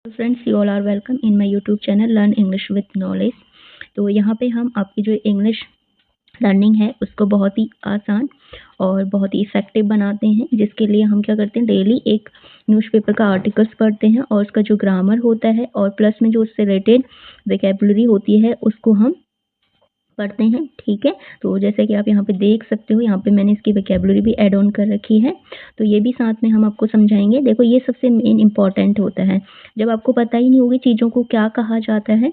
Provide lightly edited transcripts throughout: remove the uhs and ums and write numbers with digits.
Friends, you all are welcome in my YouTube channel learn English with knowledge. तो यहाँ पे हम आपकी जो इंग्लिश लर्निंग है उसको बहुत ही आसान और बहुत ही इफेक्टिव बनाते हैं, जिसके लिए हम क्या करते हैं, डेली एक न्यूज़पेपर का आर्टिकल्स पढ़ते हैं और उसका जो ग्रामर होता है और प्लस में जो उससे रिलेटेड वोकैबुलरी होती है उसको हम पढ़ते हैं। ठीक है, तो जैसे कि आप यहाँ पे देख सकते हो, यहाँ पे मैंने इसकी वोकैबुलरी भी ऐड ऑन कर रखी है, तो ये भी साथ में हम आपको समझाएंगे। देखो, ये सबसे मेन इंपॉर्टेंट होता है। जब आपको पता ही नहीं होगी चीज़ों को क्या कहा जाता है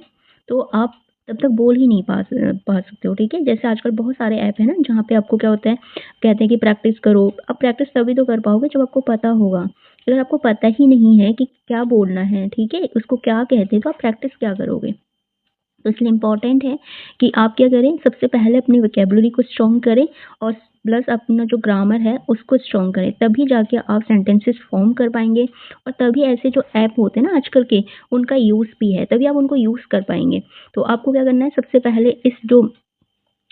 तो आप तब तक बोल ही नहीं पा सकते हो। ठीक है, जैसे आजकल बहुत सारे ऐप है ना जहाँ पे आपको क्या होता है, कहते हैं कि प्रैक्टिस करो। अब प्रैक्टिस तभी तो कर पाओगे जब आपको पता होगा। अगर आपको पता ही नहीं है कि क्या बोलना है, ठीक है, उसको क्या कहते हैं, तो आप प्रैक्टिस क्या करोगे। तो इसलिए इम्पॉर्टेंट है कि आप क्या करें, सबसे पहले अपनी वोकैबुलरी को स्ट्रॉन्ग करें और प्लस अपना जो ग्रामर है उसको स्ट्रॉन्ग करें, तभी जाके आप सेंटेंसेस फॉर्म कर पाएंगे। और तभी ऐसे जो ऐप होते हैं ना आजकल के, उनका यूज़ भी है, तभी आप उनको यूज़ कर पाएंगे। तो आपको क्या करना है, सबसे पहले इस जो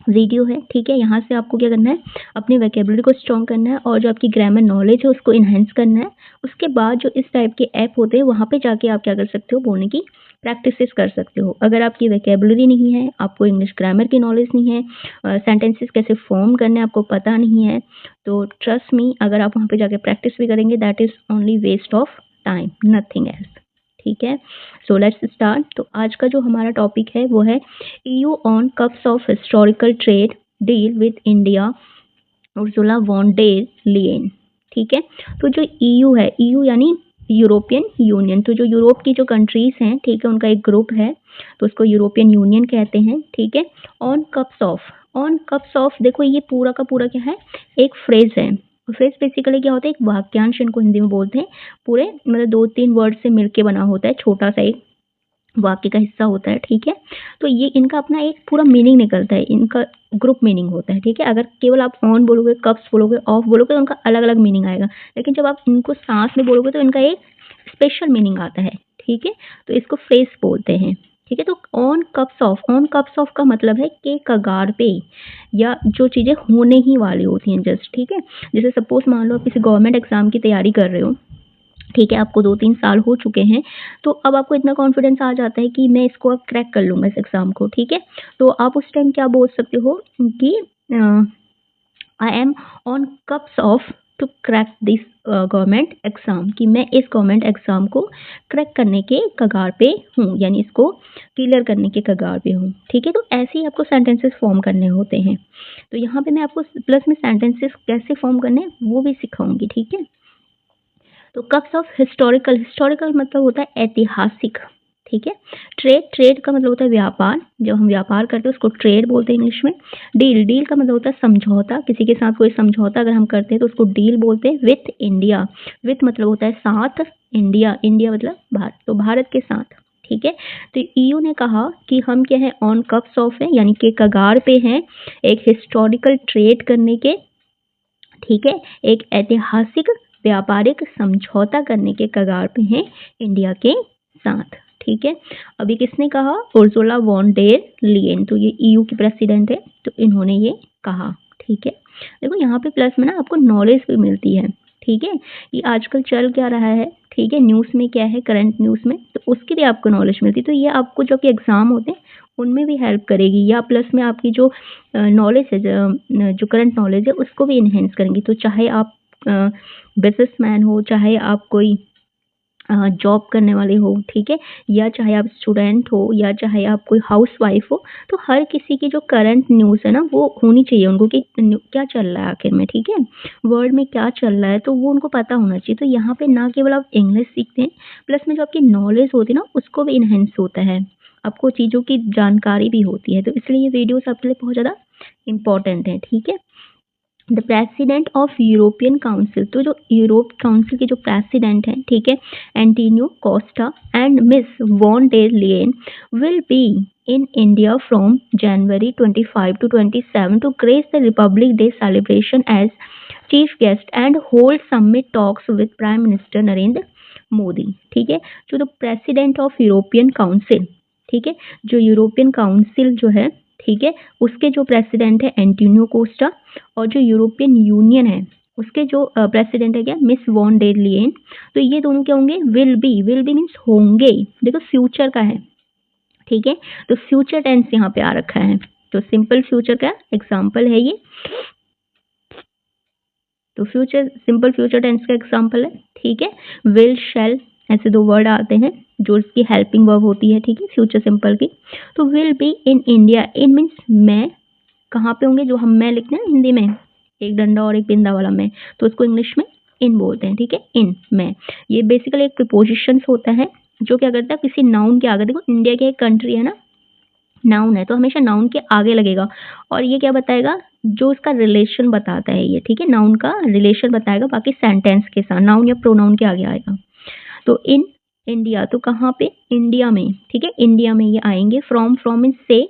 वीडियो है, ठीक है, यहाँ से आपको क्या करना है, अपनी वोकैबुलरी को स्ट्रॉन्ग करना है और जो आपकी ग्रामर नॉलेज है उसको इन्हेंस करना है। उसके बाद जो इस टाइप के ऐप होते हैं वहाँ पे जाके आप क्या कर सकते हो, बोलने की प्रैक्टिसेस कर सकते हो। अगर आपकी वोकैबुलरी नहीं है, आपको इंग्लिश ग्रामर की नॉलेज नहीं है, सेंटेंसेस कैसे फॉर्म करने आपको पता नहीं है, तो ट्रस्ट मी, अगर आप वहाँ पे जाके प्रैक्टिस भी करेंगे, that is only waste of time, nothing else. ठीक है, सो लेट्स स्टार्ट। तो आज का जो हमारा टॉपिक है वो है EU on cups of historical trade deal with India, Ursula von der Leyen. ठीक है, तो जो EU है, EU यानी यूरोपियन यूनियन, तो जो यूरोप की जो कंट्रीज हैं, ठीक है, उनका एक ग्रुप है, तो उसको यूरोपियन यूनियन कहते हैं। ठीक है, ऑन कप्स ऑफ, देखो ये पूरा का पूरा क्या है, एक फ्रेज है। फ्रेज बेसिकली क्या होता है, एक वाक्यांश इनको हिंदी में बोलते हैं। पूरे मतलब 2-3 वर्ड से मिलके बना होता है, छोटा सा एक वाक्य का हिस्सा होता है। ठीक है, तो ये इनका अपना एक पूरा मीनिंग निकलता है, इनका ग्रुप मीनिंग होता है। ठीक है, अगर केवल आप ऑन बोलोगे, कप्स बोलोगे, ऑफ बोलोगे तो उनका अलग अलग मीनिंग आएगा, लेकिन जब आप इनको साथ में बोलोगे तो इनका एक स्पेशल मीनिंग आता है। ठीक है, तो इसको फ्रेज बोलते हैं। ठीक है, तो ऑन कप्स ऑफ का मतलब है कि कगार पे, या जो चीज़ें होने ही वाली होती हैं जस्ट। ठीक है, जैसे सपोज मान लो आप किसी गवर्नमेंट एग्जाम की तैयारी कर रहे हो, ठीक है, आपको 2-3 साल हो चुके हैं, तो अब आपको इतना कॉन्फिडेंस आ जाता है कि मैं इसको अब क्रैक कर लूँगा इस एग्ज़ाम को। ठीक है, तो आप उस टाइम क्या बोल सकते हो कि I am on cups of to crack this government exam, कि मैं इस गवर्नमेंट एग्ज़ाम को क्रैक करने के कगार पे हूँ, यानी इसको क्लियर करने के कगार पे हूँ। ठीक है, तो ऐसे ही आपको सेंटेंसेस फॉर्म करने होते हैं। तो यहाँ पे मैं आपको प्लस में सेंटेंसेस कैसे फॉर्म करने हैं वो भी सिखाऊंगी। ठीक है, तो कप्स ऑफ हिस्टोरिकल मतलब होता है ऐतिहासिक। ठीक है, ट्रेड का मतलब होता है व्यापार, जब हम व्यापार करते हैं उसको ट्रेड बोलते हैं इंग्लिश में। डील का मतलब होता है समझौता, किसी के साथ कोई समझौता अगर हम करते हैं तो उसको डील बोलते हैं। विथ इंडिया, विथ मतलब होता है साथ, इंडिया मतलब भारत, तो भारत के साथ। ठीक है, तो EU ने कहा कि हम क्या है, ऑन कप्स ऑफ है, यानी कि कगार पे हैं एक हिस्टोरिकल ट्रेड करने के। ठीक है, एक ऐतिहासिक व्यापारिक समझौता करने के कगार पे हैं इंडिया के साथ। ठीक है, अभी किसने कहा, उर्सुला वॉन डेर लियन, तो ये EU की प्रेसिडेंट है, तो इन्होंने ये कहा। ठीक है, देखो यहाँ पे प्लस में ना आपको नॉलेज भी मिलती है। ठीक है, ये आजकल चल क्या रहा है, ठीक है, न्यूज़ में क्या है, करंट न्यूज़ में, तो उसकी भी आपको नॉलेज मिलती है। तो ये आपको जो कि एग्ज़ाम होते हैं उनमें भी हेल्प करेगी, या प्लस में आपकी जो नॉलेज है, जो करंट नॉलेज है उसको भी इन्हेंस करेंगी। तो चाहे आप बिजनेसमैन हो, चाहे आप कोई जॉब करने वाले हो, ठीक है, या चाहे आप स्टूडेंट हो, या चाहे आप कोई हाउसवाइफ हो, तो हर किसी की जो करंट न्यूज़ है ना वो होनी चाहिए उनको, कि क्या चल रहा है आखिर में। ठीक है, वर्ल्ड में क्या चल रहा है, तो वो उनको पता होना चाहिए। तो यहाँ पे ना केवल आप इंग्लिश सीखते हैं, प्लस में जो आपकी नॉलेज होती है ना उसको भी इन्हेंस होता है, आपको चीज़ों की जानकारी भी होती है। तो इसलिए ये वीडियोस आपके लिए बहुत ज़्यादा इम्पॉर्टेंट है। ठीक है, the president of European council, तो जो यूरोप काउंसिल के जो प्रेसिडेंट हैं, ठीक है, Antonio Costa and miss von der Leyen will be in India from January 25 to 27 to grace the Republic Day celebration as chief guest and hold summit talks with Prime Minister Narendra Modi. ठीक है, जो the president of European council, ठीक है, जो European council जो है, ठीक है, उसके जो प्रेसिडेंट है एंटोनियो कोस्टा, और जो यूरोपियन यूनियन है उसके जो प्रेसिडेंट है क्या, मिस वॉन डेर लियन। तो ये दोनों क्या होंगे, विल बी मीन्स होंगे, देखो फ्यूचर का है, ठीक है, तो फ्यूचर टेंस यहाँ पे आ रखा है, तो सिंपल फ्यूचर का एग्जाम्पल है ये, तो फ्यूचर सिंपल फ्यूचर टेंस का एग्जाम्पल है, ठीक है। विल, शैल ऐसे दो वर्ड आते हैं जो इसकी हेल्पिंग वर्ब होती है, ठीक है, फ्यूचर सिंपल की। तो will be in India, in means मैं, कहाँ पे होंगे, जो हम मैं लिखते हैं हिंदी में एक डंडा और एक बिंदा वाला मैं, तो उसको इंग्लिश में इन बोलते हैं, ठीक है, इन मैं। ये बेसिकली एक प्रीपोजिशन होता है जो क्या करता है किसी नाउन के आगे, देखो इंडिया की एक कंट्री है ना, नाउन है तो हमेशा नाउन के आगे लगेगा, और ये क्या बताएगा, जो उसका रिलेशन बताता है ये, ठीक है, नाउन का रिलेशन बताएगा बाकी सेंटेंस के साथ, नाउन या प्रोनाउन के आगे आएगा। तो इन इंडिया, तो कहाँ पे, इंडिया में, ठीक है, इंडिया में ये आएंगे। फ्रॉम मीन्स से,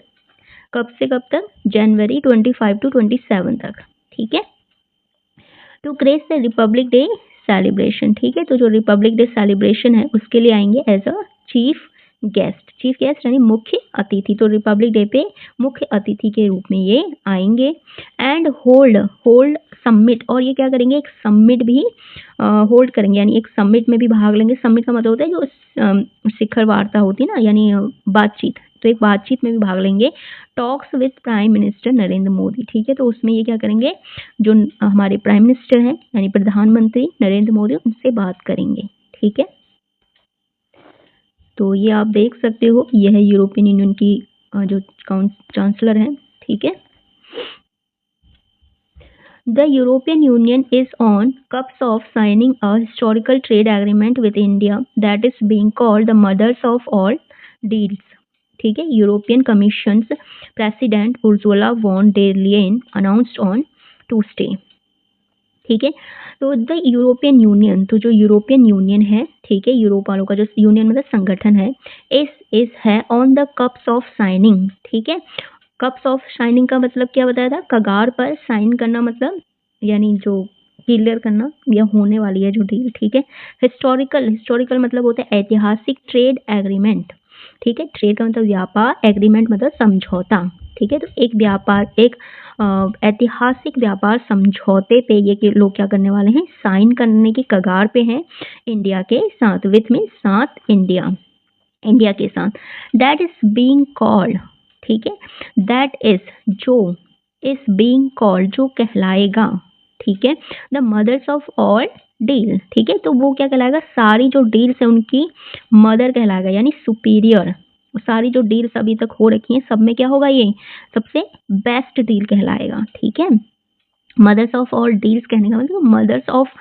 कब से कब तक, जनवरी 25 to 27 तक, ठीक है। तो grace the Republic Day celebration, ठीक है, तो जो रिपब्लिक डे सेलिब्रेशन है उसके लिए आएंगे एज अ चीफ गेस्ट यानी मुख्य अतिथि, तो रिपब्लिक डे पे मुख्य अतिथि के रूप में ये आएंगे। एंड होल्ड समिट, और ये क्या करेंगे, एक समिट भी होल्ड करेंगे, यानी एक समिट में भी भाग लेंगे। समिट का मतलब होता है जो शिखर वार्ता होती है ना, यानी बातचीत, तो एक बातचीत में भी भाग लेंगे। Talks with prime minister Narendra Modi, ठीक है, तो उसमें ये क्या करेंगे, जो हमारे प्राइम मिनिस्टर हैं यानी प्रधानमंत्री नरेंद्र मोदी, उनसे बात करेंगे, ठीक है। तो ये आप देख सकते हो, यह है यूरोपियन यूनियन की जो चांसलर है, ठीक है। The European Union is on cusp of signing a historical trade agreement with India that is being called the mothers of all deals. ठीक है, European Commission president Ursula von der Leyen announced on Tuesday, ठीक है। तो the European union, तो जो European union है, ठीक है, यूरोप वालों का जो यूनियन मतलब संगठन है, इस है on the cups of signing, ठीक है। कप्स ऑफ साइनिंग का मतलब क्या बताया था, कगार पर, साइन करना मतलब यानी जो क्लियर करना या होने वाली है जो डील, ठीक है। हिस्टोरिकल मतलब होता है ऐतिहासिक, ट्रेड एग्रीमेंट, ठीक है, ट्रेड का मतलब व्यापार, एग्रीमेंट मतलब समझौता, ठीक है। तो एक व्यापार, एक ऐतिहासिक व्यापार समझौते पे ये लोग क्या करने वाले हैं, साइन करने की कगार पे हैं इंडिया के साथ, विथ में साथ, इंडिया के साथ। दैट इज बीइंग कॉल्ड, ठीक है, दैट इज जो, इज बीइंग कॉल्ड जो कहलाएगा, ठीक है, the mothers of all deal, ठीक है, तो वो क्या कहलाएगा, सारी जो डील्स है उनकी मदर कहलाएगा, यानी सुपीरियर। सारी जो डील्स अभी तक हो रखी हैं सब में क्या होगा, ये सबसे बेस्ट डील कहलाएगा, ठीक है। मदर्स ऑफ ऑल डील्स कहने का मतलब, मदर्स ऑफ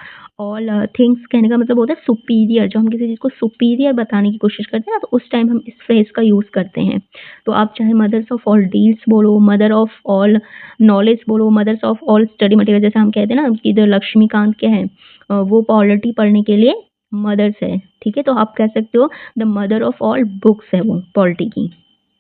ऑल थिंग्स कहने का मतलब होता है सुपीरियर, जो हम किसी चीज़ को सुपीरियर बताने की कोशिश करते हैं ना, तो उस टाइम हम इस फ्रेज का यूज़ करते हैं। तो आप चाहे मदर्स ऑफ ऑल डील्स बोलो, मदर ऑफ ऑल नॉलेज बोलो, mothers of all study material, जैसे हम कहते हैं ना कि इधर लक्ष्मीकांत क्या है, वो पॉलिटी पढ़ने के लिए मदर्स है, ठीक है, तो आप कह सकते हो the mother of all books है वो पॉलिटी की,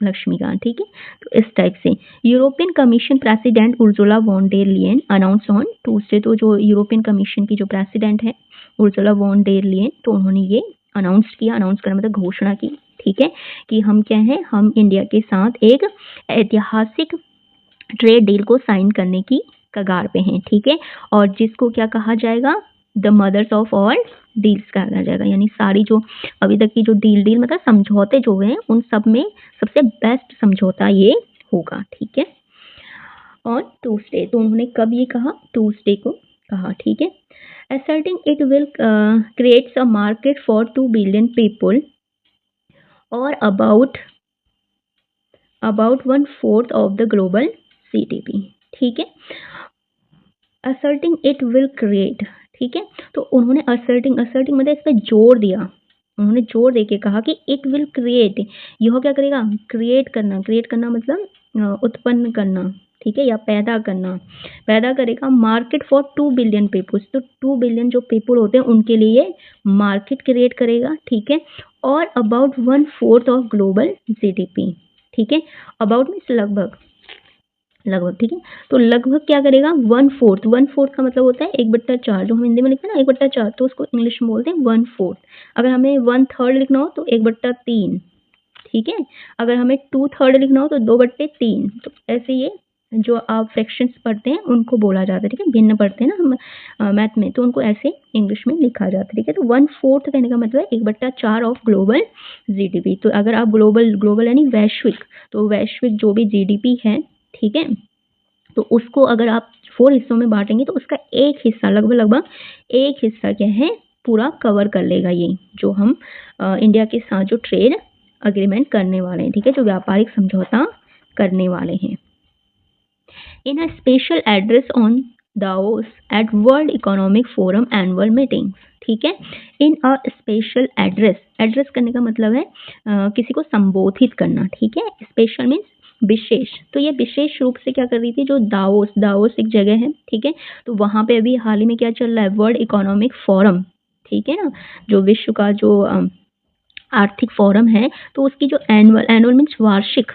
लक्ष्मीकांत, ठीक है। तो इस टाइप से European Commission president Ursula von der Leyen announce on Tuesday, तो जो यूरोपियन कमीशन की जो प्रेसिडेंट है उर्जुला वॉन डेर लियन, तो उन्होंने ये अनाउंस किया, अनाउंस करना मतलब घोषणा की, ठीक है, कि हम क्या है, हम इंडिया के साथ एक ऐतिहासिक ट्रेड डील को साइन करने की कगार पे हैं, ठीक है, और जिसको क्या कहा जाएगा, the mothers of all deals कहा जाएगा, यानी सारी जो अभी तक की जो डील मतलब समझौते जो हुए हैं उन सब में सबसे बेस्ट समझौता ये होगा, ठीक है। और ट्यूसडे, तो उन्होंने कब ये कहा, ट्यूसडे को कहा, ठीक है। asserting it will creates a market for 2 billion people or about 1/4 of the global GDP, ठीक है। asserting it will create, ठीक है, तो उन्होंने asserting मतलब इस पे जोर दिया, उन्होंने जोर देके कहा कि it will create, यह क्या करेगा, क्रिएट करना मतलब उत्पन्न करना, ठीक है, या पैदा करेगा, मार्केट फॉर 2 बिलियन पीपल्स, तो 2 बिलियन जो पीपल होते हैं उनके लिए मार्केट क्रिएट करेगा, ठीक है, और अबाउट 1/4 ऑफ ग्लोबल GDP, ठीक है, अबाउट मीन्स लगभग, ठीक है, तो लगभग क्या करेगा, 1/4 का मतलब होता है 1/4, जो हम हिंदी में लिखते हैं ना 1/4, तो उसको इंग्लिश में बोलते हैं 1/4। अगर हमें 1/3 लिखना हो तो 1/3, ठीक है, अगर हमें 2/3 लिखना हो तो 2/3, तो ऐसे ये जो आप फ्रैक्शंस पढ़ते हैं उनको बोला जाता है, ठीक है? भिन्न पढ़ते हैं ना हम मैथ में, तो उनको ऐसे इंग्लिश में लिखा जाता है, ठीक है? तो 1/4 कहने का मतलब है 1/4 ऑफ ग्लोबल जीडीपी। तो अगर आप ग्लोबल यानी वैश्विक, तो वैश्विक जो भी जीडीपी है, ठीक है? तो उसको अगर आप 4 हिस्सों में बाँटेंगे तो उसका एक हिस्सा लगभग एक हिस्सा क्या है, पूरा कवर कर लेगा ये, जो हम इंडिया के साथ जो ट्रेड एग्रीमेंट करने वाले हैं, ठीक है? जो व्यापारिक समझौता करने वाले हैं। In a special address on Davos at World Economic Forum annual meetings, ठीक है? इन अ स्पेशल एड्रेस, एड्रेस करने का मतलब है किसी को संबोधित करना, ठीक है? स्पेशल मीन्स विशेष, तो ये विशेष रूप से क्या कर रही थी, जो दावोस एक जगह है, ठीक है? तो वहाँ पे अभी हाल ही में क्या चल रहा है, वर्ल्ड इकोनॉमिक फोरम, ठीक है ना? जो विश्व का जो आर्थिक फोरम है, तो उसकी जो एनुअल मीन्स वार्षिक,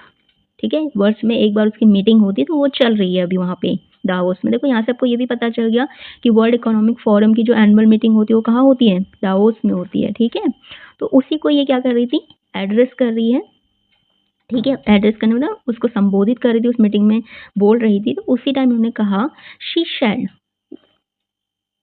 ठीक है? वर्ष में एक बार उसकी मीटिंग होती है, तो वो चल रही है अभी वहाँ पे दावोस में। देखो यहाँ से आपको ये भी पता चल गया कि वर्ल्ड इकोनॉमिक फोरम की जो एनुअल मीटिंग होती है वो कहाँ होती है, दावोस में होती है, ठीक है? तो उसी को ये क्या कर रही थी, एड्रेस कर रही है, ठीक है? एड्रेस करने मतलब उसको संबोधित कर रही थी, उस मीटिंग में बोल रही थी। तो उसी टाइम उन्होंने कहा, शी सेड,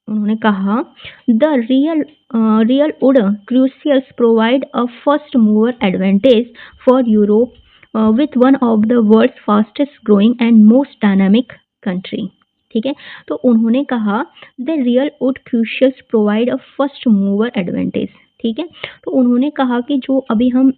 उन्होंने कहा, the real would crucials provide a first mover advantage for Europe with one of the world's fastest growing and most dynamic country, ठीक है? तो उन्होंने कहा, the real would crucials provide a first mover advantage, ठीक है? तो उन्होंने कहा कि जो अभी हम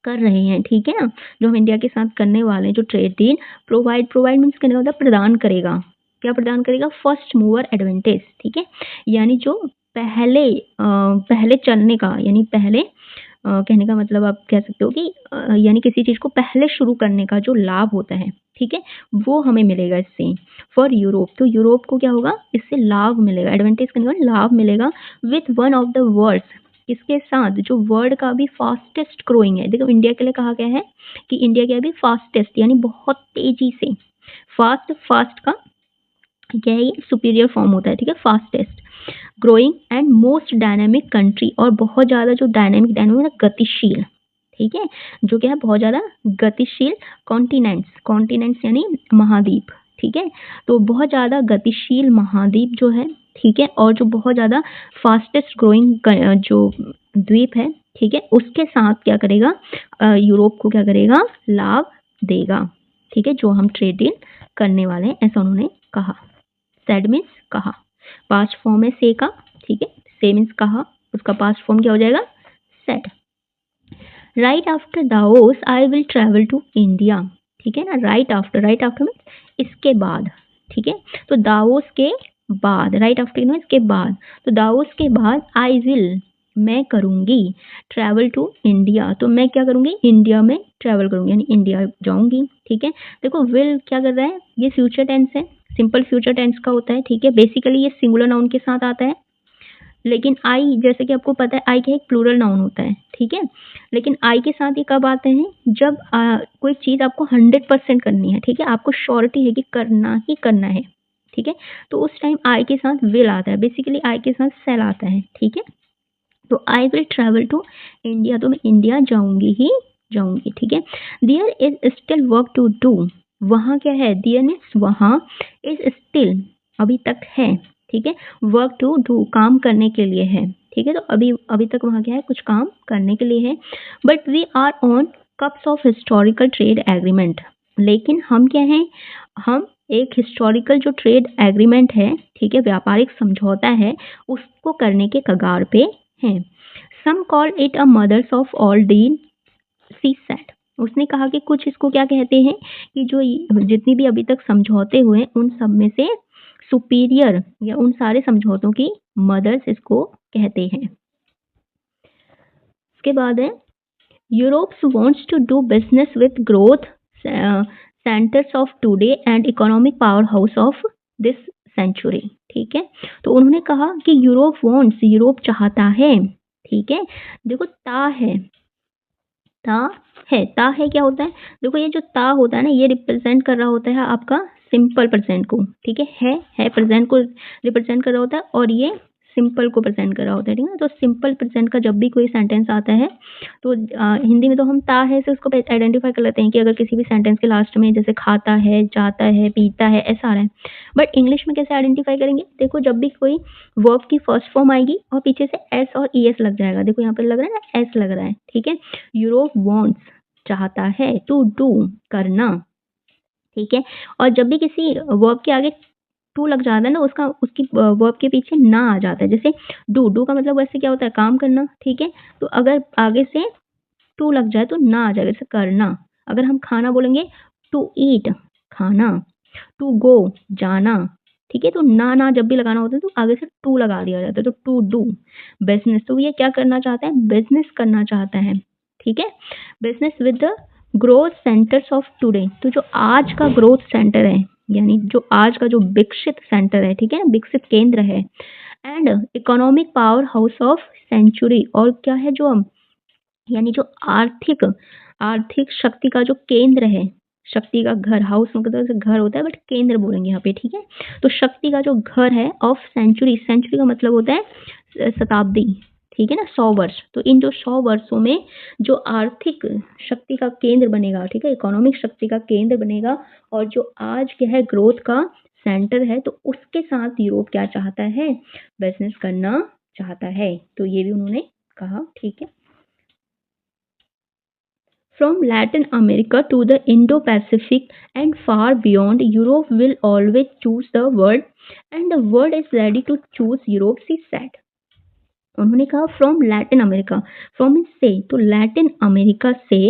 कर रहे हैं, ठीक है ना, जो हम इंडिया के साथ करने वाले हैं, जो ट्रेड डील, प्रोवाइड मीन्स करने का मतलब प्रदान करेगा, क्या प्रदान करेगा, फर्स्ट मूवर एडवांटेज, ठीक है? यानी जो पहले चलने का, यानी पहले कहने का मतलब आप कह सकते हो कि यानी किसी चीज़ को पहले शुरू करने का जो लाभ होता है, ठीक है? वो हमें मिलेगा इससे, फॉर यूरोप, तो यूरोप को क्या होगा, इससे लाभ मिलेगा, एडवांटेज करने का लाभ मिलेगा, with one of the worlds, इसके साथ जो वर्ल्ड का भी फास्टेस्ट ग्रोइंग है। देखो इंडिया के लिए कहा गया है कि इंडिया क्या है, अभी फास्टेस्ट यानी बहुत तेजी से, फास्ट का क्या है, ये सुपीरियर फॉर्म होता है, ठीक है? Fastest growing and most dynamic country, और बहुत ज़्यादा जो डायनामिक गतिशील, ठीक है? जो क्या है, बहुत ज़्यादा गतिशील कॉन्टिनेंट्स यानी महाद्वीप, ठीक है? तो बहुत ज़्यादा गतिशील महाद्वीप जो है, ठीक है? और जो बहुत ज़्यादा फास्टेस्ट ग्रोइंग जो द्वीप है, ठीक है? उसके साथ क्या करेगा, यूरोप को क्या करेगा, लाभ देगा, ठीक है? जो हम ट्रेड डील करने वाले हैं, ऐसा उन्होंने कहा। सेड मीन्स कहा, पास्ट फॉर्म है से का, ठीक है? से मीन्स कहा, उसका पास्ट फॉर्म क्या हो जाएगा, said. Right after Davos I will travel to India, ठीक है ना? राइट आफ्टर मीन्स इसके बाद, ठीक है? तो दावोस के बाद, राइट आफ्टर मीन्स इसके बाद, तो दावोस के बाद आई विल, मैं करूंगी, ट्रैवल टू इंडिया, तो मैं क्या करूंगी, इंडिया में ट्रैवल करूंगी, यानी इंडिया जाऊंगी, ठीक है? देखो विल क्या कर रहा है, ये फ्यूचर टेंस है, सिंपल फ्यूचर टेंस का होता है, ठीक है? बेसिकली ये सिंगुलर नाउन के साथ आता है, लेकिन आई, जैसे कि आपको पता है, आई क्या एक प्लूरल नाउन होता है, ठीक है? लेकिन आई के साथ ये कब आते हैं, जब कोई चीज़ आपको 100% करनी है, ठीक है? आपको श्योरिटी है कि करना ही करना है, ठीक है? तो उस टाइम आई के साथ विल आता है, बेसिकली आई के साथ सेल आता है, ठीक है? तो I will travel to India, तो मैं इंडिया जाऊंगी ही जाऊंगी, ठीक है? There is still work to do, वहाँ क्या है, देयर मीन्स वहाँ, इज स्टिल अभी तक है, ठीक है? वर्क टू डू काम करने के लिए है, ठीक है? तो अभी तक वहाँ क्या है, कुछ काम करने के लिए है, but we are on cups of historical trade agreement, लेकिन हम क्या हैं, हम एक हिस्टोरिकल जो ट्रेड एग्रीमेंट है, ठीक है, व्यापारिक समझौता है, उसको करने के कगार पे हैं। Some call it a mothers of all deal, she said, उसने कहा कि कुछ इसको क्या कहते हैं, कि जो जितनी भी अभी तक समझौते हुए उन सब में से सुपीरियर, या उन सारे समझौतों की मदर्स इसको कहते हैं। इसके बाद है, Europe wants to do business with growth centres of today and economic power house of this century, ठीक है? तो उन्होंने कहा कि यूरोप चाहता है, ठीक है? देखो ता है क्या होता है, देखो ये जो ता होता है ना, ये रिप्रेजेंट कर रहा होता है आपका सिंपल प्रेजेंट को, ठीक है प्रेजेंट को रिप्रेजेंट कर रहा होता है, और ये सिंपल को प्रेजेंट कर रहा होता है, ठीक है ना। तो सिंपल प्रेजेंट का जब भी कोई सेंटेंस आता है तो हिंदी में तो हम ता है से उसको आइडेंटिफाई कर लेते हैं कि अगर किसी भी सेंटेंस के लास्ट में जैसे खाता है, जाता है, पीता है, ऐसा आ रहा है। बट इंग्लिश में कैसे आइडेंटिफाई करेंगे? देखो, जब भी कोई वर्ब की फर्स्ट फॉर्म आएगी और पीछे से एस और ई एस लग जाएगा। देखो यहाँ पर लग रहा है ना, एस लग रहा है, ठीक है। यूरोप वांट्स चाहता है, टू डू करना, ठीक है। और जब भी किसी वर्ब के आगे टू लग जाता है ना, उसकी वर्ब के पीछे ना आ जाता है। जैसे डू का मतलब वैसे क्या होता है? काम करना, ठीक है। तो अगर आगे से टू लग जाए तो ना आ जाएगा, जैसे करना। अगर हम खाना बोलेंगे टू ईट खाना, टू गो जाना, ठीक है। तो ना जब भी लगाना होता है तो आगे से टू लगा दिया जाता है, तो टू डू। बिजनेस, तो ये क्या करना चाहता है? बिजनेस करना चाहता है, ठीक है। Business with the growth centres of today, तो जो आज का ग्रोथ सेंटर है, यानी जो आज का जो विकसित सेंटर है, ठीक है ना, विकसित केंद्र है। And economic power house of century, और क्या है? जो यानी जो आर्थिक शक्ति का जो केंद्र है, शक्ति का घर, हाउस मतलब घर होता है बट केंद्र बोलेंगे यहाँ पे, ठीक है। तो शक्ति का जो घर है ऑफ सेंचुरी, सेंचुरी का मतलब होता है शताब्दी, ठीक है ना, 100 वर्ष। तो इन जो 100 वर्षों में जो आर्थिक शक्ति का केंद्र बनेगा, ठीक है, इकोनॉमिक शक्ति का केंद्र बनेगा, और जो आज क्या है? ग्रोथ का सेंटर है, तो उसके साथ यूरोप क्या चाहता है? बिजनेस करना चाहता है। तो ये भी उन्होंने कहा, ठीक है। From Latin America to the Indo-Pacific and far beyond, Europe will always choose the world, and the world is ready to choose Europe, she said. उन्होंने कहा फ्रॉम लैटिन अमेरिका, फ्रॉम से, तो लैटिन अमेरिका से,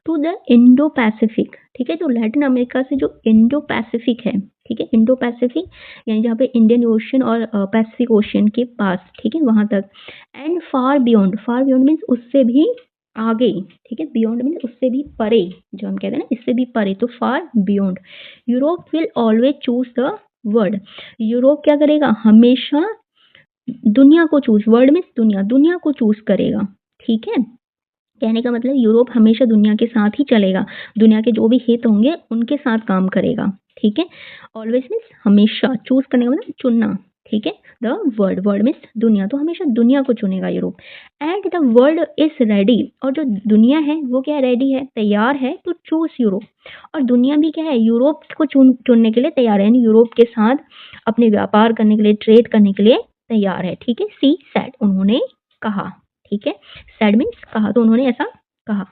to the Indo Pacific, ठीक है। तो Latin America से जो इंडो पैसिफिक है, ठीक है, इंडो पैसिफिक यानी जहाँ पे इंडियन ओशन और पैसिफिक ओशन के पास, ठीक है, वहां तक। एंड फार बियॉन्ड मीन्स उससे भी आगे, ठीक है। बियॉन्ड मीन्स उससे भी परे, जो हम कहते हैं ना, इससे भी परे, तो far beyond. Europe will always choose the world, Europe क्या करेगा? हमेशा दुनिया को चूज, वर्ल्ड मीन्स दुनिया को चूज करेगा, ठीक है। कहने का मतलब यूरोप हमेशा दुनिया के साथ ही चलेगा, दुनिया के जो भी हित होंगे उनके साथ काम करेगा, ठीक है। ऑलवेज मीन्स हमेशा, चूज करने का मतलब चुनना, ठीक है। द वर्ल्ड मीन्स दुनिया, तो हमेशा दुनिया को चुनेगा Europe. And the world is ready, और जो दुनिया है वो क्या? रेडी है, तैयार है, टू चूज यूरोप। और दुनिया भी क्या है? यूरोप को चुनने के लिए तैयार है, यानी यूरोप के साथ अपने व्यापार करने के लिए, ट्रेड करने के लिए तैयार है, ठीक है। सी सेड, उन्होंने कहा, ठीक है। सेड मीन्स कहा, तो उन्होंने ऐसा कहा।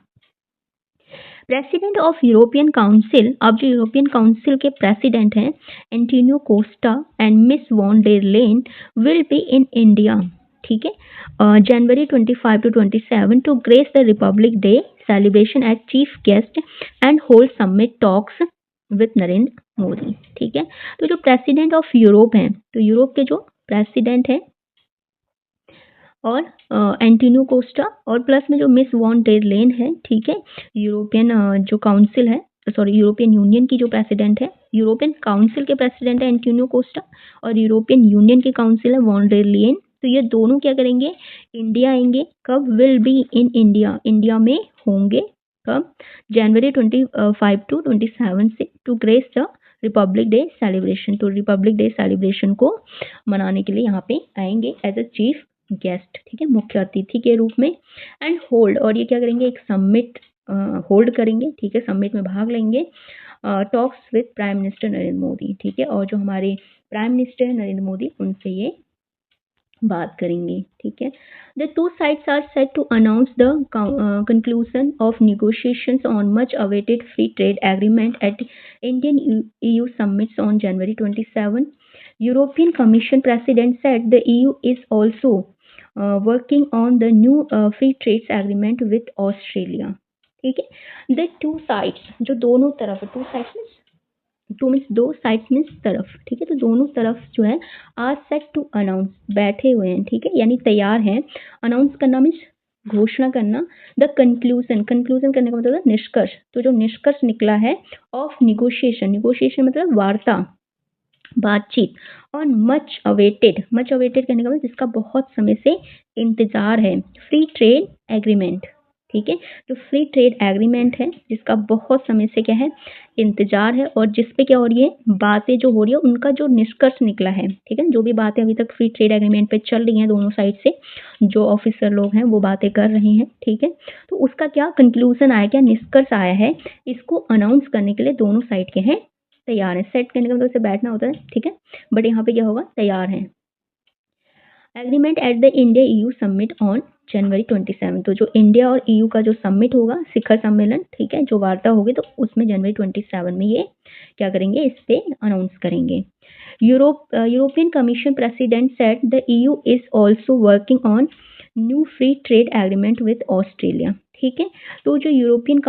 प्रेसिडेंट ऑफ यूरोपियन काउंसिल, अब जो यूरोपियन काउंसिल के प्रेसिडेंट हैं Antonio Costa and miss von der Leyen will be in India, ठीक है, January 25 to 27 to grace the Republic Day celebration at chief guest and hold summit talks with Narendra Modi, ठीक है। तो जो प्रेसिडेंट ऑफ यूरोप हैं, तो Europe के जो प्रेसिडेंट हैं और एंटोनियो कोस्टा, और प्लस में जो मिस वॉन डेर लेन है, ठीक है। यूरोपियन जो काउंसिल है, सॉरी, यूरोपियन यूनियन की जो प्रेसिडेंट है, यूरोपियन काउंसिल के प्रेसिडेंट है एंटोनियो कोस्टा, और यूरोपियन यूनियन के काउंसिल है वॉन डेर लेन। तो ये दोनों क्या करेंगे? इंडिया आएंगे। कब? Will be in India, India में होंगे। कब? जनवरी 25 to 27 से, to grace the Republic Day celebration, तो रिपब्लिक डे सेलिब्रेशन को मनाने के लिए यहाँ पे आएंगे एज अ चीफ गेस्ट, ठीक है, मुख्य अतिथि के रूप में। एंड होल्ड, और ये क्या करेंगे? एक समिट होल्ड करेंगे, ठीक है, समिट में भाग लेंगे। Talks with prime minister Narendra Modi, ठीक है, और जो हमारे प्राइम मिनिस्टर नरेंद्र मोदी, उनसे ये बात करेंगे, ठीक है। The two sides are set to announce the conclusion of negotiations on much awaited free trade agreement at Indian EU summits on January 27. European Commission President said the EU is also working on the new free trade agreement with Australia, ठीक है। The two sides, जो दोनों तरफ, two sides two means दो, sides means तरफ, ठीक है। तो दोनों तरफ जो है आर सेट टू अनाउंस, बैठे हुए हैं, ठीक है, यानी तैयार हैं। अनाउंस करना मीन्स घोषणा करना। द कंक्लूजन, कंक्लूजन करने का मतलब निष्कर्ष, तो जो निष्कर्ष निकला है ऑफ निगोशिएशन, निगोशिएशन मतलब वार्ता, बातचीत, और मच अवेटेड, मच अवेटेड कहने का मतलब जिसका बहुत समय से इंतजार है, फ्री ट्रेड एग्रीमेंट, ठीक है। जो फ्री ट्रेड एग्रीमेंट है जिसका बहुत समय से क्या है इंतजार है और जिस पे क्या हो रही है बातें जो हो रही है उनका जो निष्कर्ष निकला है, ठीक है। जो भी बातें अभी तक फ्री ट्रेड एग्रीमेंट पे चल रही हैं दोनों साइड से, जो ऑफिसर लोग हैं वो बातें कर रहे हैं, ठीक है। तो उसका क्या कंक्लूजन आया, क्या निष्कर्ष आया है, इसको अनाउंस करने के लिए दोनों साइड के हैं तैयार है। सेट करने का मतलब उसे बैठना होता है, ठीक है, बट यहाँ पे क्या होगा तैयार है। Agreement at the India EU summit on January 27। तो जो इंडिया और EU का जो समिट होगा शिखर सम्मेलन, ठीक है, जो वार्ता होगी तो उसमें जनवरी 27 में ये क्या करेंगे, इस पे अनाउंस करेंगे। European Commission president said the EU is also working on new free trade agreement with Australia, ठीक है। तो जो यूरोपियन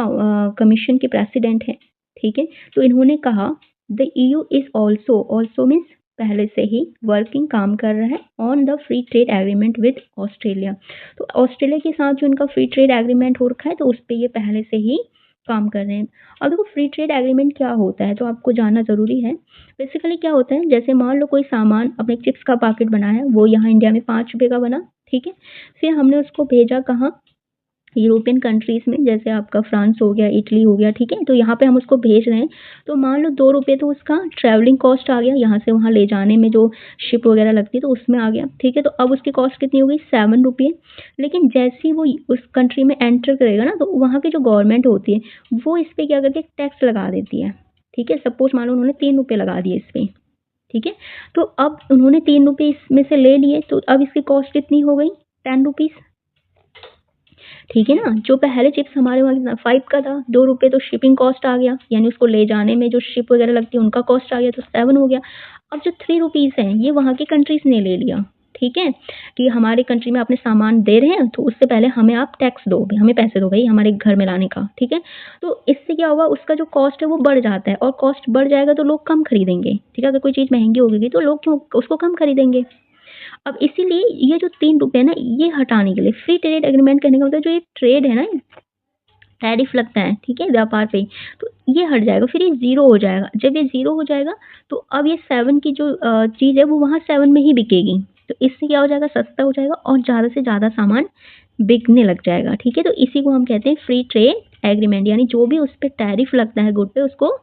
कमीशन के प्रेसिडेंट हैं, ठीक है, तो इन्होंने कहा the EU is also means पहले से ही वर्किंग काम कर रहा है on the free trade agreement with Australia. तो ऑस्ट्रेलिया के साथ जो इनका फ्री ट्रेड एग्रीमेंट हो रखा है तो उस पर ये पहले से ही काम कर रहे हैं। अब देखो फ्री ट्रेड एग्रीमेंट क्या होता है तो आपको जानना ज़रूरी है। बेसिकली क्या होता है, जैसे मान लो कोई सामान, अपने चिप्स का पैकेट बना है, वो यहाँ इंडिया में 5 रुपये का बना, ठीक है। फिर हमने उसको भेजा कहाँ, यूरोपियन कंट्रीज़ में, जैसे आपका फ्रांस हो गया, इटली हो गया, ठीक है। तो यहाँ पे हम उसको भेज रहे हैं, तो मान लो 2 रुपये तो उसका ट्रैवलिंग कॉस्ट आ गया, यहाँ से वहाँ ले जाने में जो शिप वगैरह लगती है तो उसमें आ गया, ठीक है। तो अब उसकी कॉस्ट कितनी हो गई, 7 रुपये। लेकिन जैसे ही वो उस कंट्री में एंटर करेगा ना, तो वहाँ की जो गवर्नमेंट होती है वो इस पर क्या करती है, टैक्स लगा देती है, ठीक है। सपोज मान लो उन्होंने 3 रुपये लगा दिए इस पर, ठीक है। तो अब उन्होंने 3 रुपये इसमें से ले लिए, तो अब इसकी कॉस्ट कितनी हो गई, 10 रुपीज़, ठीक है ना। जो पहले चिप्स हमारे वहाँ 5 का था, 2 रुपये तो शिपिंग कॉस्ट आ गया, यानी उसको ले जाने में जो शिप वगैरह लगती है उनका कॉस्ट आ गया, तो 7 हो गया। अब जो 3 रुपीज़ हैं ये वहाँ की कंट्रीज ने ले लिया, ठीक है, कि हमारे कंट्री में आपने सामान दे रहे हैं तो उससे पहले हमें आप टैक्स दो, हमें पैसे दो भाई हमारे घर में लाने का, ठीक है। तो इससे क्या होगा, उसका जो कॉस्ट है वो बढ़ जाता है, और कॉस्ट बढ़ जाएगा तो लोग कम खरीदेंगे, ठीक है। अगर कोई चीज़ महंगी होगी तो लोग क्यों उसको कम खरीदेंगे। अब इसीलिए ये जो 3 रुपये ना, ये हटाने के लिए फ्री ट्रेड एग्रीमेंट कहने का मतलब जो ये ट्रेड है ना, टैरिफ लगता है, ठीक है, व्यापार पे, तो ये हट जाएगा, फिर ये ज़ीरो हो जाएगा। जब ये ज़ीरो हो जाएगा तो अब ये 7 की जो चीज़ है वो वहाँ 7 में ही बिकेगी, तो इससे क्या हो जाएगा, सस्ता हो जाएगा और ज़्यादा से ज़्यादा सामान बिकने लग जाएगा, ठीक है। तो इसी को हम कहते हैं फ्री ट्रेड एग्रीमेंट, यानी जो भी उस पर टैरिफ लगता है गुड पे उसको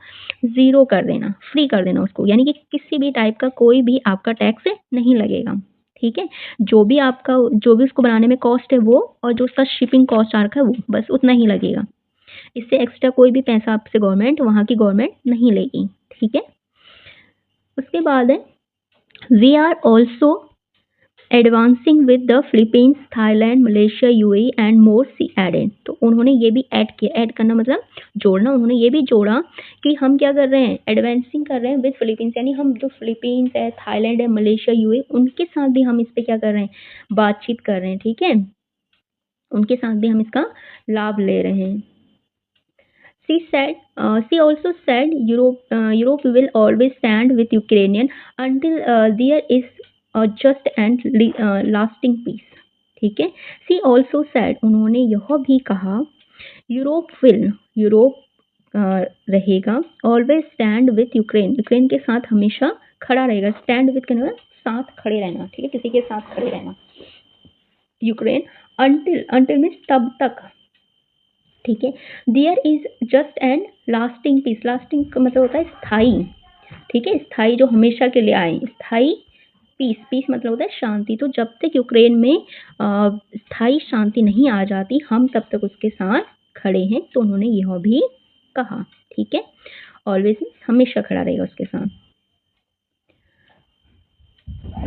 ज़ीरो कर देना, फ्री कर देना उसको, यानी कि किसी भी टाइप का कोई भी आपका टैक्स नहीं लगेगा, ठीक है। जो भी उसको बनाने में कॉस्ट है वो, और जो उसका शिपिंग कॉस्ट आ रखा है वो, बस उतना ही लगेगा। इससे एक्स्ट्रा कोई भी पैसा आपसे गवर्नमेंट, वहाँ की गवर्नमेंट नहीं लेगी, ठीक है। उसके बाद है we are also advancing with the Philippines, Thailand, Malaysia, UAE and more see added. तो उन्होंने ये भी ऐड किया, ऐड करना मतलब जोड़ना, उन्होंने ये भी जोड़ा कि हम क्या कर रहे हैं, एडवांसिंग कर रहे हैं विद फिलीपींस, यानी हम जो फिलीपींस है, थाईलैंड है, मलेशिया, UAE, उनके साथ भी हम इस पर क्या कर रहे हैं, बातचीत कर रहे हैं, ठीक है, उनके साथ भी हम इसका लाभ ले रहे हैं। She also said Europe will always stand with Ukrainian until there is a just and lasting peace. ठीक है। She also said, उन्होंने यह भी कहा, यूरोप रहेगा always stand with Ukraine, Ukraine के साथ हमेशा खड़ा रहेगा। stand with कहने साथ खड़े रहना, ठीक है, किसी के साथ खड़े रहना। यूक्रेन until मीन्स तब तक, ठीक है। There is just and lasting peace, lasting का मतलब होता है स्थाई, ठीक है, स्थाई जो हमेशा के लिए आए, स्थाई पीस, पीस मतलब होता है शांति। तो जब तक यूक्रेन में स्थाई शांति नहीं आ जाती हम तब तक उसके साथ खड़े हैं, तो उन्होंने यह भी कहा, ठीक है, ऑलवेज हमेशा खड़ा रहेगा उसके साथ।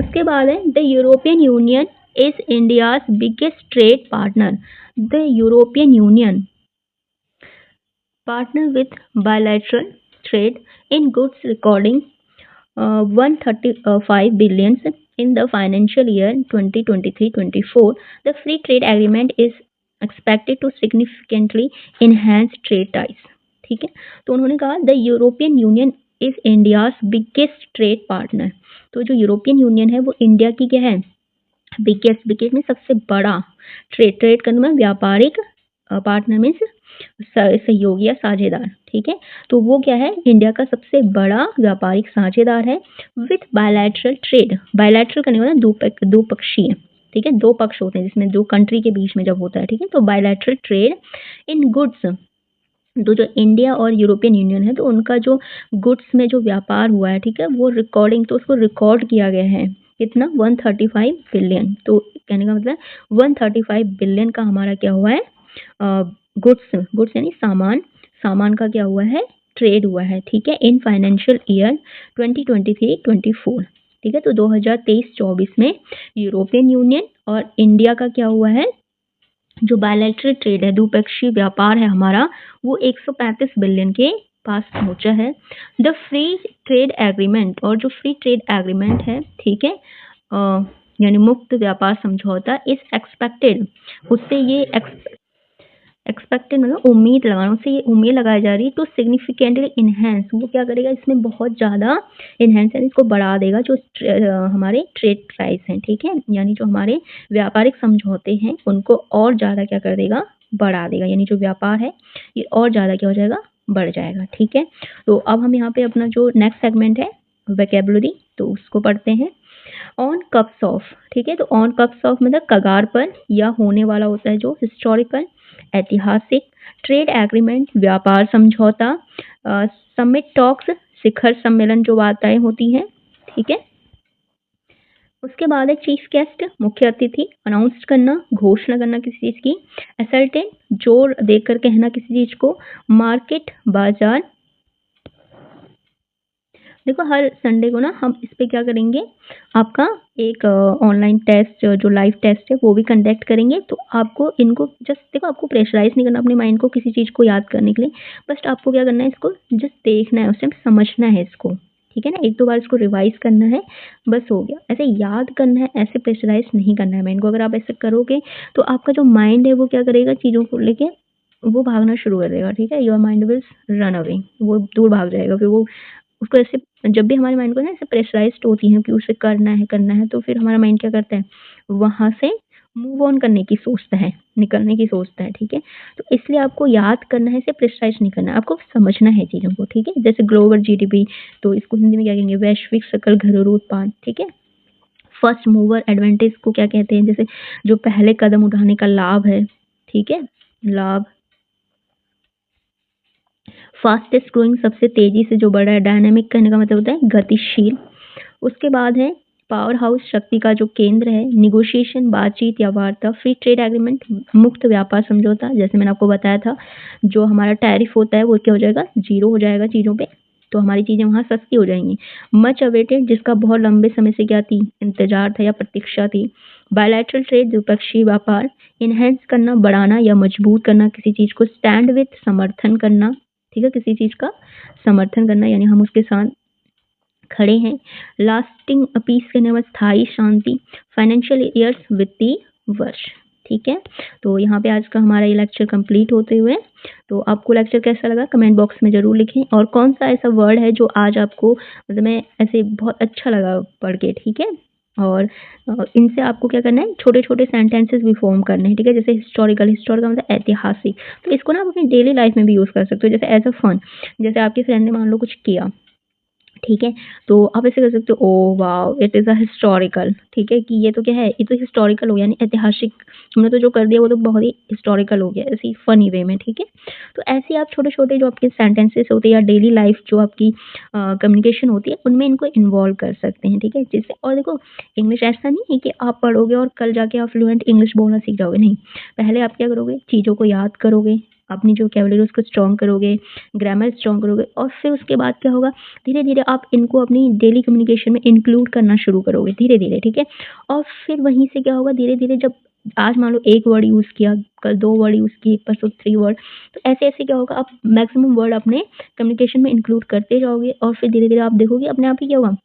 उसके बाद है the European union is India's biggest trade partner. The European union partner with bilateral trade in goods, recording 135 billion in the financial year 2023-24. The free trade agreement is expected to significantly enhance trade ties. ठीक है। तो उन्होंने कहा the European union is India's biggest trade partner. तो जो European union है वो India की क्या है, बिगेस्ट में सबसे बड़ा, ट्रेड करने में व्यापारिक पार्टनर मीन्स सहयोगी या साझेदार, ठीक है। तो वो क्या है, इंडिया का सबसे बड़ा व्यापारिक साझेदार है। विथ बायलैटरल ट्रेड, बायलैटरल करने वाला द्विपक्षीय, ठीक है, 2 पक्ष होते हैं जिसमें 2 कंट्री के बीच में जब होता है, ठीक है, तो बायलैटरल ट्रेड इन गुड्स। तो जो इंडिया और यूरोपियन यूनियन है तो उनका जो गुड्स में जो व्यापार हुआ है, ठीक है, वो रिकॉर्डिंग तो उसको रिकॉर्ड किया गया है कितना 135 बिलियन। तो कहने का मतलब 135 बिलियन का हमारा क्या हुआ है, गुड्स गुड्स यानी सामान, सामान का क्या हुआ है, ट्रेड हुआ है, ठीक है, इन फाइनेंशियल ईयर 2023-24, ठीक है। तो 2023-24 में यूरोपियन यूनियन और इंडिया का क्या हुआ है, जो बायलैटरल ट्रेड है, द्विपक्षीय व्यापार है हमारा, वो 135 बिलियन के पास पहुंचा है। द फ्री ट्रेड एग्रीमेंट, और जो फ्री ट्रेड एग्रीमेंट है, ठीक है, यानी मुक्त व्यापार समझौता, इस एक्सपेक्टेड, उससे ये एक्सपेक्टेड मतलब उम्मीद लगाना, उससे ये उम्मीद लगाई जा रही है टू सिग्निफिकेंटली इनहेंस, वो क्या करेगा, इसमें बहुत ज़्यादा इनहेंस यानी इसको बढ़ा देगा जो हमारे ट्रेड प्राइस हैं, ठीक है, यानी जो हमारे व्यापारिक समझौते हैं उनको और ज़्यादा क्या कर देगा, बढ़ा देगा, यानी जो व्यापार है ये और ज़्यादा क्या हो जाएगा, बढ़ जाएगा, ठीक है। तो अब हम यहाँ पे अपना जो नेक्स्ट सेगमेंट है वोकैबुलरी, तो उसको पढ़ते हैं। ऑन कप्स ऑफ, ठीक है, तो ऑन कप्स ऑफ मतलब कगार पर या होने वाला होता है, जो हिस्टोरिकल ऐतिहासिक, ट्रेड एग्रीमेंट व्यापार समझौता, समिट टॉक्स शिखर सम्मेलन जो वार्ताएं होती हैं, ठीक है। उसके बाद है चीफ गेस्ट मुख्य अतिथि, अनाउंस करना घोषणा करना किसी चीज की, असर्टेन जोर देकर कहना किसी चीज को, मार्केट बाजार। देखो हर संडे को ना हम इस पे क्या करेंगे, आपका एक ऑनलाइन टेस्ट जो लाइव टेस्ट है वो भी कंडक्ट करेंगे। तो आपको इनको जस्ट देखो, आपको प्रेशराइज नहीं करना अपने माइंड को किसी चीज़ को याद करने के लिए, बस आपको क्या करना है, इसको जस्ट देखना है, उससे समझना है इसको, ठीक है ना, 1-2 बार इसको रिवाइज करना है, बस हो गया। ऐसे याद करना है, ऐसे प्रेशराइज नहीं करना है माइंड को। अगर आप ऐसे करोगे तो आपका जो माइंड है वो क्या करेगा, चीज़ों को लेके वो भागना शुरू कर देगा, ठीक है, your mind will run away, वो दूर भाग जाएगा। फिर वो उसको ऐसे, जब भी हमारे माइंड को ना ऐसे प्रेशराइज्ड होती है कि उसे करना है, तो फिर हमारा माइंड क्या करता है, वहाँ से मूव ऑन करने की सोचता है, निकलने की सोचता है, ठीक है। तो इसलिए आपको याद करना है, इसे प्रेशराइज नहीं करना है, आपको समझना है चीज़ों को, ठीक है। जैसे ग्लोबल जीडीपी, तो इसको हिंदी में क्या कहेंगे, वैश्विक सकल घरेलू उत्पाद, ठीक है। फर्स्ट मूवर एडवांटेज को क्या कहते हैं, जैसे जो पहले कदम उठाने का लाभ है, ठीक है, लाभ। फास्टेस्ट ग्रोइंग सबसे तेजी से जो बढ़ा है, डायनामिक कहने का मतलब होता है गतिशील। उसके बाद है पावर हाउस, शक्ति का जो केंद्र है, निगोशिएशन बातचीत या वार्ता, फ्री ट्रेड एग्रीमेंट मुक्त व्यापार समझौता, जैसे मैंने आपको बताया था, जो हमारा टैरिफ होता है वो क्या हो जाएगा, 0 हो जाएगा चीज़ों पे, तो हमारी चीज़ें वहाँ सस्ती हो जाएंगी। मच अवेटेड, जिसका बहुत लंबे समय से क्या थी, इंतजार था या प्रतीक्षा थी। बायलैटरल ट्रेड द्विपक्षीय व्यापार, इनहेंस करना बढ़ाना या मजबूत करना किसी चीज़ को, स्टैंड विथ समर्थन करना, ठीक है, किसी चीज़ का समर्थन करना यानी हम उसके साथ खड़े हैं। लास्टिंग पीस कहने में स्थायी शांति, फाइनेंशियल ईयर्स वित्तीय वर्ष, ठीक है। तो यहाँ पे आज का हमारा ये लेक्चर कंप्लीट होते हुए, तो आपको लेक्चर कैसा लगा कमेंट बॉक्स में ज़रूर लिखें, और कौन सा ऐसा वर्ड है जो आज आपको मतलब मैं ऐसे बहुत अच्छा लगा पढ़ के, ठीक है। और इनसे आपको क्या करना है, छोटे छोटे सेंटेंसेस भी फॉर्म करने हैं, ठीक है। जैसे हिस्टोरिकल, हिस्टोरिकल मतलब ऐतिहासिक, तो इसको ना आप अपनी डेली लाइफ में भी यूज़ कर सकते हो, जैसे एज अ फन। जैसे आपके फ्रेंड ने मान लो कुछ किया, ठीक है, तो आप ऐसे कर सकते हो, oh wow it is a historical, ठीक है, कि ये तो क्या है, ये तो हिस्टोरिकल हो गया, यानी ऐतिहासिक, हमने तो जो कर दिया वो तो बहुत ही हिस्टोरिकल हो गया, ऐसे ही फनी वे में, ठीक है। तो ऐसे आप छोटे छोटे जो आपके सेंटेंसेस होते हैं या डेली लाइफ जो आपकी कम्युनिकेशन होती है उनमें इनको इन्वॉल्व कर सकते हैं, ठीक है, जिससे। और देखो इंग्लिश ऐसा नहीं है कि आप पढ़ोगे और कल जाके आप फ्लुएंट इंग्लिश बोलना सीख जाओगे, नहीं। पहले आप क्या करोगे, चीज़ों को याद करोगे, अपनी जो वोकैबुलरी उसको स्ट्रॉन्ग करोगे, ग्रामर स्ट्रॉन्ग करोगे, और फिर उसके बाद क्या होगा, धीरे धीरे आप इनको अपनी डेली कम्युनिकेशन में इंक्लूड करना शुरू करोगे धीरे धीरे, ठीक है। और फिर वहीं से क्या होगा, धीरे धीरे जब आज मान लो 1 वर्ड यूज़ किया, कल 2 वर्ड यूज़ किए, परसों 3 वर्ड, तो ऐसे ऐसे क्या होगा, आप मैक्सिमम वर्ड अपने कम्युनिकेशन में इंक्लूड करते जाओगे, और फिर धीरे धीरे आप देखोगे अपने आप ही क्या होगा,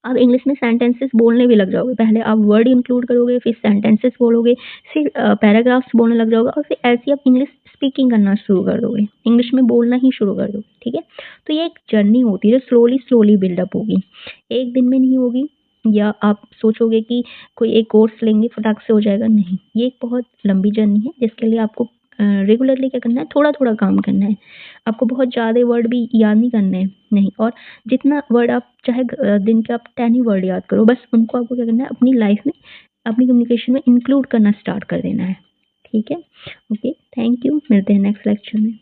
आप इंग्लिश में सेंटेंसेस बोलने भी लग जाओगे। पहले आप वर्ड इंक्लूड करोगे, फिर सेंटेंसेस बोलोगे, फिर पैराग्राफ्स बोलने लग जाओगे, और फिर ऐसे आप इंग्लिश स्पीकिंग करना शुरू कर दोगे, इंग्लिश में बोलना ही शुरू कर दोगे, ठीक है। तो ये एक जर्नी होती है जो स्लोली स्लोली बिल्डअप होगी, एक दिन में नहीं होगी, या आप सोचोगे कि कोई एक कोर्स लेंगे फटाक से हो जाएगा, नहीं। ये एक बहुत लंबी जर्नी है जिसके लिए आपको रेगुलरली क्या करना है, थोड़ा थोड़ा काम करना है। आपको बहुत ज़्यादा वर्ड भी याद नहीं करने हैं, नहीं। और जितना वर्ड आप चाहे दिन के आप 10 ही वर्ड याद करो, बस उनको आपको क्या करना है, अपनी लाइफ में अपनी कम्युनिकेशन में इंक्लूड करना स्टार्ट कर देना है। ठीक है, ओके, थैंक यू, मिलते हैं नेक्स्ट लेक्चर में।